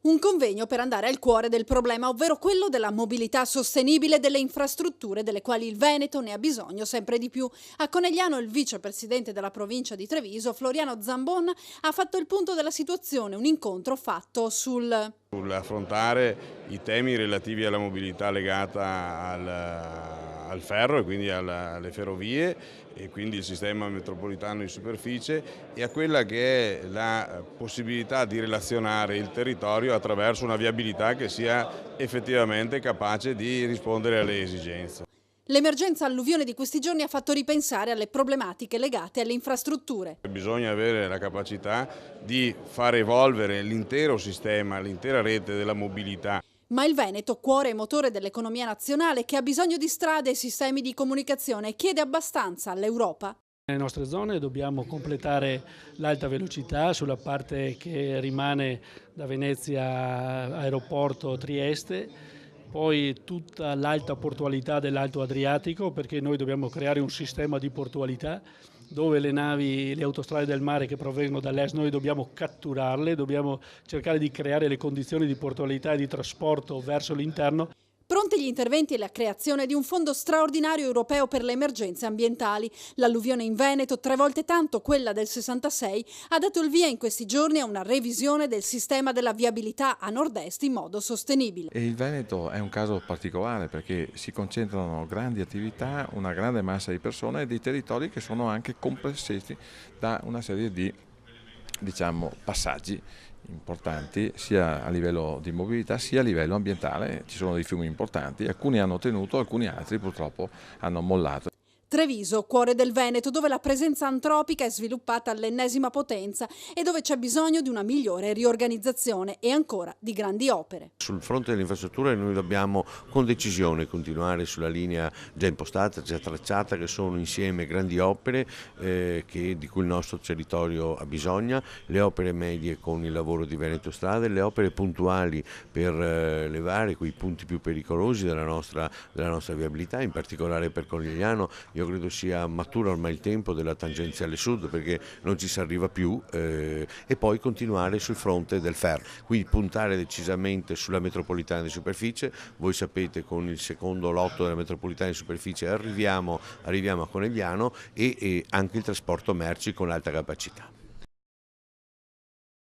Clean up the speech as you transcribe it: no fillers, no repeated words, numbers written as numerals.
Un convegno per andare al cuore del problema, ovvero quello della mobilità sostenibile delle infrastrutture, delle quali il Veneto ne ha bisogno sempre di più. A Conegliano il vicepresidente della provincia di Treviso, Floriano Zambon, ha fatto il punto della situazione, un incontro fatto sull'affrontare i temi relativi alla mobilità legata al ferro e quindi alle ferrovie e quindi il sistema metropolitano di superficie e a quella che è la possibilità di relazionare il territorio attraverso una viabilità che sia effettivamente capace di rispondere alle esigenze. L'emergenza alluvione di questi giorni ha fatto ripensare alle problematiche legate alle infrastrutture. Bisogna avere la capacità di far evolvere l'intero sistema, l'intera rete della mobilità. Ma il Veneto, cuore e motore dell'economia nazionale, che ha bisogno di strade e sistemi di comunicazione, chiede abbastanza all'Europa? Nelle nostre zone dobbiamo completare l'alta velocità sulla parte che rimane da Venezia aeroporto Trieste, poi tutta l'alta portualità dell'Alto Adriatico, perché noi dobbiamo creare un sistema di portualità dove le navi, le autostrade del mare che provengono dall'est, noi dobbiamo catturarle, dobbiamo cercare di creare le condizioni di portualità e di trasporto verso l'interno. Pronti gli interventi e la creazione di un fondo straordinario europeo per le emergenze ambientali. L'alluvione in Veneto, 3 volte tanto quella del 66, ha dato il via in questi giorni a una revisione del sistema della viabilità a nord-est in modo sostenibile. E il Veneto è un caso particolare perché si concentrano grandi attività, una grande massa di persone e dei territori che sono anche complessati da una serie di passaggi importanti sia a livello di mobilità sia a livello ambientale. Ci sono dei fiumi importanti, alcuni hanno tenuto, alcuni altri purtroppo hanno mollato. Treviso, cuore del Veneto, dove la presenza antropica è sviluppata all'ennesima potenza e dove c'è bisogno di una migliore riorganizzazione e ancora di grandi opere. Sul fronte delle infrastrutture noi dobbiamo con decisione continuare sulla linea già impostata, già tracciata, che sono insieme grandi opere di cui il nostro territorio ha bisogno, le opere medie con il lavoro di Veneto Strade, le opere puntuali per levare quei punti più pericolosi della nostra viabilità, in particolare per Conegliano. Io credo sia maturo ormai il tempo della tangenziale sud perché non ci si arriva più e poi continuare sul fronte del ferro, quindi puntare decisamente sulla metropolitana di superficie. Voi sapete, con il secondo lotto della metropolitana di superficie arriviamo a Conegliano e anche il trasporto merci con alta capacità.